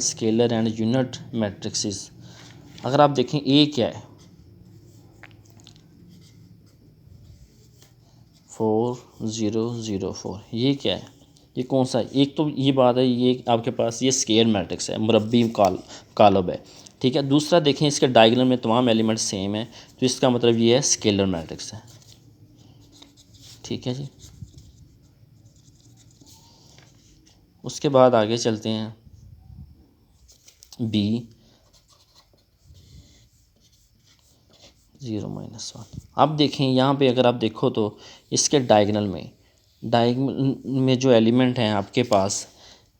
Scalar and unit matrixes. अगर आप देखें ए क्या है, 4004, ये क्या है, ये कौन सा है? एक तो ये बात है, ये आपके पास ये स्केयर मैट्रिक्स है, मुरब्बी कालब है, ठीक है। दूसरा देखें इसके डायगोनल में तमाम एलिमेंट सेम है, तो इसका मतलब ये है स्केलर मैट्रिक्स है, ठीक है जी। उसके बाद आगे चलते हैं, बी 0-1। अब देखें यहाँ पे अगर आप देखो तो इसके डायगोनल में जो एलिमेंट हैं आपके पास,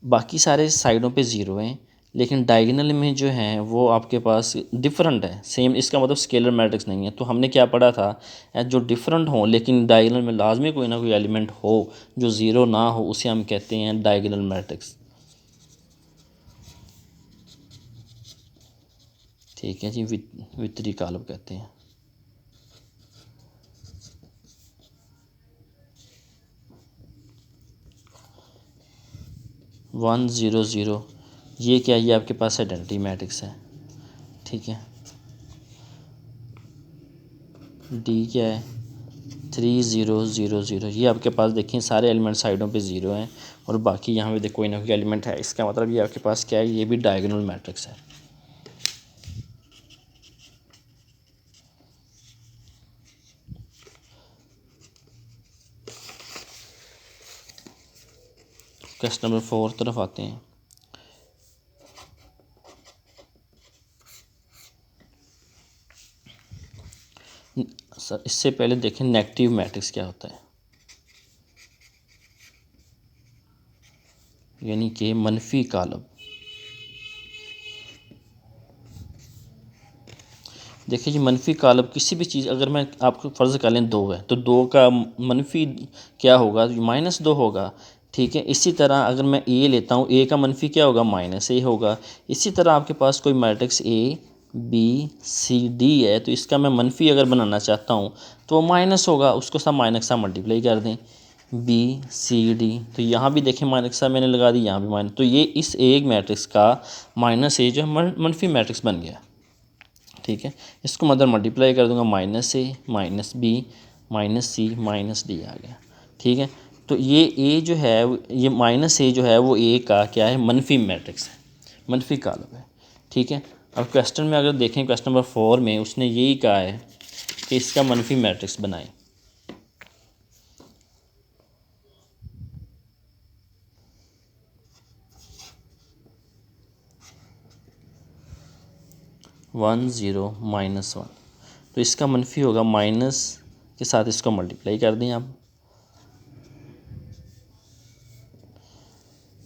बाकी सारे साइडों पे ज़ीरो हैं, लेकिन डायगोनल में जो हैं वो आपके पास डिफरेंट है, सेम। इसका मतलब स्केलर मैट्रिक्स नहीं है। तो हमने क्या पढ़ा था, जो डिफरेंट हो लेकिन डायगोनल में लाजमी कोई ना कोई एलिमेंट हो जो ज़ीरो ना हो, उसे हम कहते हैं डायगोनल मैट्रिक्स, ठीक है जी। वितरी कालब कहते हैं। वन ज़ीरो ज़ीरो, ये क्या, ये आपके पास आइडेंटिटी मैट्रिक्स है, ठीक है। डी क्या है, 3000, ये आपके पास देखें सारे एलिमेंट साइडों पे ज़ीरो हैं और बाकी यहाँ पे देखो कोई ना कोई एलिमेंट है। इसका मतलब ये आपके पास क्या है, ये भी डायगोनल मैट्रिक्स है। क्वेश्चन नंबर 4 तरफ आते हैं। सर इससे पहले देखें नेगेटिव मैट्रिक्स क्या होता है, यानी कि मनफी कालब। देखिए जी, मनफी कालब किसी भी चीज़, अगर मैं आपको फ़र्ज़ कर लें 2 है तो 2 का मनफी क्या होगा, -2 होगा, ठीक है। इसी तरह अगर मैं ए लेता हूँ, ए का मनफी क्या होगा, -a होगा। इसी तरह आपके पास कोई matrix A B C D है, तो इसका मैं मनफी अगर बनाना चाहता हूँ तो वो माइनस होगा, उसको सब माइनस का मल्टीप्लाई कर दें, बी सी डी, तो यहाँ भी देखें माइनस का मैंने लगा दी, यहाँ भी माइनस, तो ये इस एक मैट्रिक्स का -a जो है मनफी मैट्रिक्स बन गया, ठीक है। इसको मतलब मल्टीप्लाई कर दूंगा, -a -b -c -d आ गया, ठीक है। तो ये a जो है, ये -a जो है वो a का क्या है, मनफी मैट्रिक्स है, मनफी कालब है, ठीक है। अब क्वेश्चन में अगर देखें, क्वेश्चन नंबर 4 में उसने यही कहा है कि इसका मनफी मैट्रिक्स बनाएं। (1 - 1), तो इसका मनफी होगा माइनस के साथ इसको मल्टीप्लाई कर दें, आप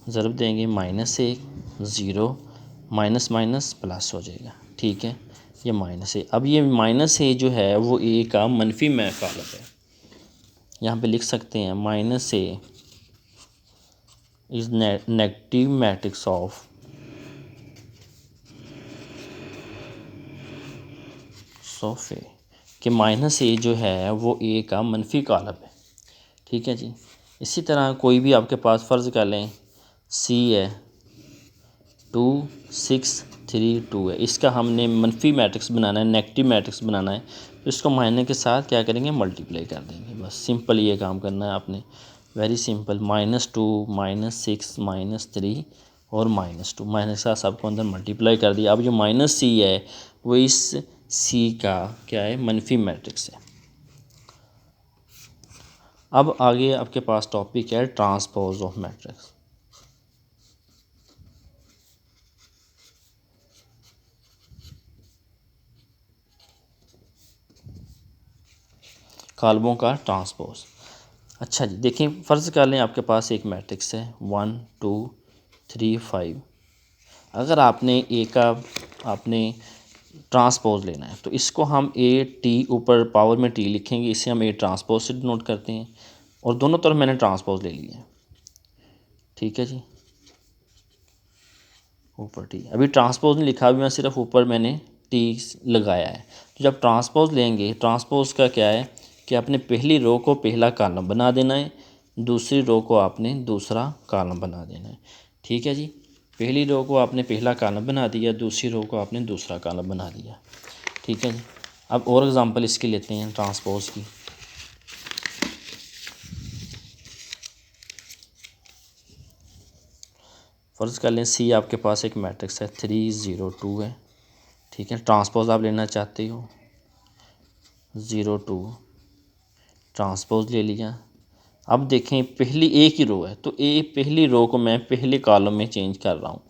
ज़रूर देंगे, -1 0 माइनस माइनस प्लस हो जाएगा, ठीक है। ये -a, अब ये -a जो है वो a का मनफी में कालब है। यहाँ पे लिख सकते हैं -a is negative matrix of सोफे, कि -a जो है वो a का मनफी कालब है, ठीक है जी। इसी तरह कोई भी आपके पास फ़र्ज़ कर लें c है 2 6 3 2 है, इसका हमने मनफी मैट्रिक्स बनाना है, नेगेटिव मैट्रिक्स बनाना है, तो इसको माइनस के साथ क्या करेंगे, मल्टीप्लाई कर देंगे, बस सिंपल ये काम करना है आपने, वेरी सिंपल। -2 -6 -3 और -2, माइनस के साथ सबको अंदर मल्टीप्लाई कर दिया। अब जो -c है वो इस c का क्या है, मनफी मैट्रिक्स है। अब आगे आपके पास टॉपिक है ट्रांसपोज ऑफ मैट्रिक्स। कालबों का ट्रांसपोज। अच्छा जी, देखें फ़र्ज़ कर लें आपके पास एक मैट्रिक्स है 1 2 3 5। अगर आपने ए का आपने ट्रांसपोज लेना है तो इसको हम ए टी, ऊपर पावर में टी लिखेंगे, इसे हम ए ट्रांसपोज से डिनोट करते हैं, और दोनों तरफ मैंने ट्रांसपोज ले लिया है, ठीक है जी। ऊपर टी, अभी ट्रांसपोज नहीं लिखा, अभी मैं सिर्फ ऊपर मैंने टी लगाया है। तो जब ट्रांसपोज लेंगे, ट्रांसपोज का क्या है कि आपने पहली रो को पहला कॉलम बना देना है, दूसरी रो को आपने दूसरा कॉलम बना देना है, ठीक है जी। पहली रो को आपने पहला कॉलम बना दिया, दूसरी रो को आपने दूसरा कॉलम बना दिया। ठीक है जी। अब और एग्जांपल इसकी लेते हैं ट्रांसपोज की। फ़र्ज़ कर लें सी आपके पास एक मैट्रिक्स है 3 0 2 है। ठीक है, ट्रांसपोज आप लेना चाहते हो 0 2, ट्रांसपोज ले लिया। अब देखें पहली एक ही रो है तो पहली रो को मैं पहले कॉलम में चेंज कर रहा हूँ।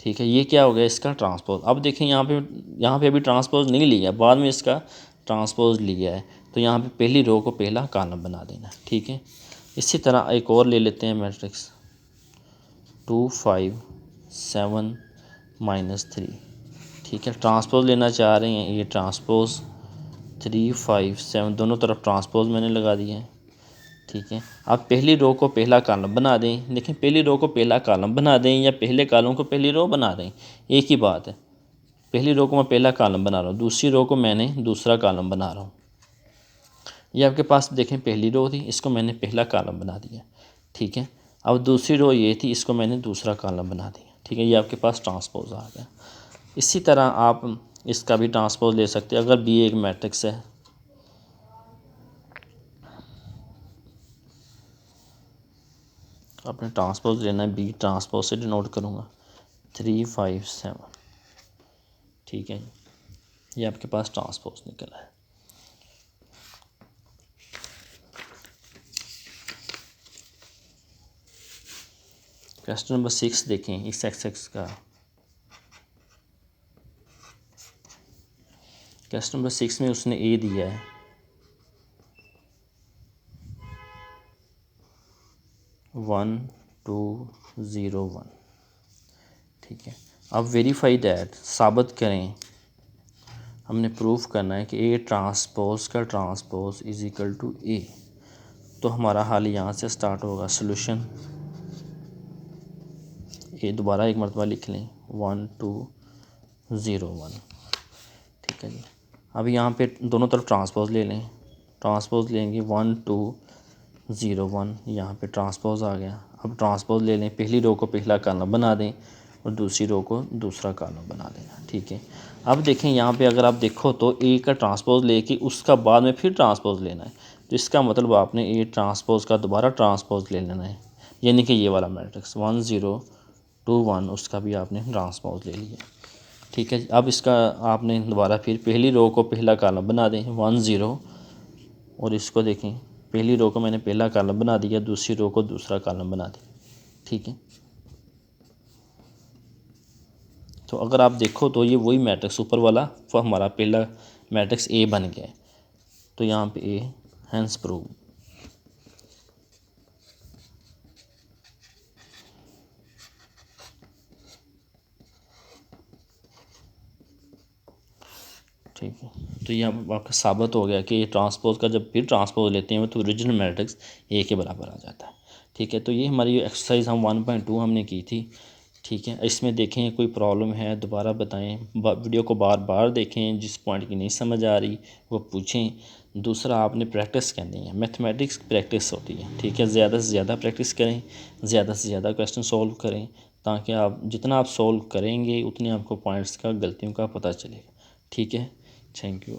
ठीक है, ये क्या हो गया इसका ट्रांसपोज। अब देखें यहाँ पे अभी ट्रांसपोज नहीं लिया, बाद में इसका ट्रांसपोज लिया है, तो यहाँ पे पहली रो को पहला कॉलम बना देना। ठीक है, इसी तरह एक और ले लेते हैं मैट्रिक्स 2 5 7 -3। ठीक है, ट्रांसपोज लेना चाह रहे हैं, ये ट्रांसपोज 3 5 7 दोनों तरफ ट्रांसपोज मैंने लगा दिए हैं। ठीक है, अब पहली रो को पहला कॉलम बना दें। देखें पहली रो को पहला कॉलम बना दें या पहले कॉलम को पहली रो बना दें, एक ही बात है। पहली रो को मैं पहला कॉलम बना रहा हूँ, दूसरी रो को मैंने दूसरा कॉलम बना रहा हूँ। ये आपके पास देखें पहली रो थी, इसको मैंने पहला कॉलम बना दिया। ठीक है, अब दूसरी रो ये थी, इसको मैंने दूसरा कॉलम बना दिया। ठीक है, ये आपके पास ट्रांसपोज आ गया। इसी तरह आप इसका भी ट्रांसपोज ले सकते हैं। अगर बी एक मैट्रिक्स है, आपने ट्रांसपोज लेना है, बी ट्रांसपोज से डिनोट करूँगा 3 5 7। ठीक है, ये आपके पास ट्रांसपोज निकला है। क्वेश्चन नंबर 6 देखें इस एक्स का। क्वेश्चन नंबर 6 में उसने ए दिया है 1 2 0 1। ठीक है, अब वेरीफाई दैट, साबित करें, हमने प्रूफ करना है कि ए ट्रांसपोज का ट्रांसपोज इज इक्वल टू ए। तो हमारा हल यहाँ से स्टार्ट होगा। सोल्यूशन ए दोबारा एक मरतबा लिख लें 1 2 0 1। ठीक है जी, अब यहाँ पे दोनों तरफ ट्रांसपोज ले लें। ट्रांसपोज लेंगे 1 2 0 1, यहाँ पे ट्रांसपोज आ गया। अब ट्रांसपोज ले लें, पहली रो को पहला कॉलम बना दें और दूसरी रो को दूसरा कॉलम बना देना। ठीक है, अब देखें यहाँ पे अगर आप देखो तो ए का ट्रांसपोज लेके उसका बाद में फिर ट्रांसपोज लेना है, तो इसका मतलब आपने ए ट्रांसपोज का दोबारा ट्रांसपोज ले लेना है, यानी कि ये वाला मैट्रिक्स 1 0 2 1 उसका भी आपने ट्रांसपोज ले लिया। ठीक है, अब इसका आपने दोबारा फिर पहली रो को पहला कॉलम बना दें 1 0, और इसको देखें पहली रो को मैंने पहला कॉलम बना दिया, दूसरी रो को दूसरा कॉलम बना दिया। ठीक है, तो अगर आप देखो तो ये वही मैट्रिक्स ऊपर वाला वो हमारा पहला मैट्रिक्स ए बन गया है। तो यहाँ पे ए हैंस प्रूव। ठीक है, तो ये आपका साबित हो गया कि ये ट्रांसपोज का जब फिर ट्रांसपोज लेते हैं तो ओरिजिनल मैट्रिक्स ए के बराबर आ जाता है। ठीक है, तो ये हमारी एक्सरसाइज हम 1.2 हमने की थी। ठीक है, इसमें देखें कोई प्रॉब्लम है दोबारा बताएं, वीडियो को बार बार देखें, जिस पॉइंट की नहीं समझ आ रही वो पूछें। दूसरा आपने प्रैक्टिस करनी है, मैथमेटिक्स प्रैक्टिस होती है। ठीक है, ज़्यादा से ज़्यादा प्रैक्टिस करें, ज़्यादा से ज़्यादा क्वेश्चन सॉल्व करें, ताकि आप जितना आप सॉल्व करेंगे उतने आपको पॉइंट्स का गलतियों का पता चलेगा। ठीक है, थैंक यू।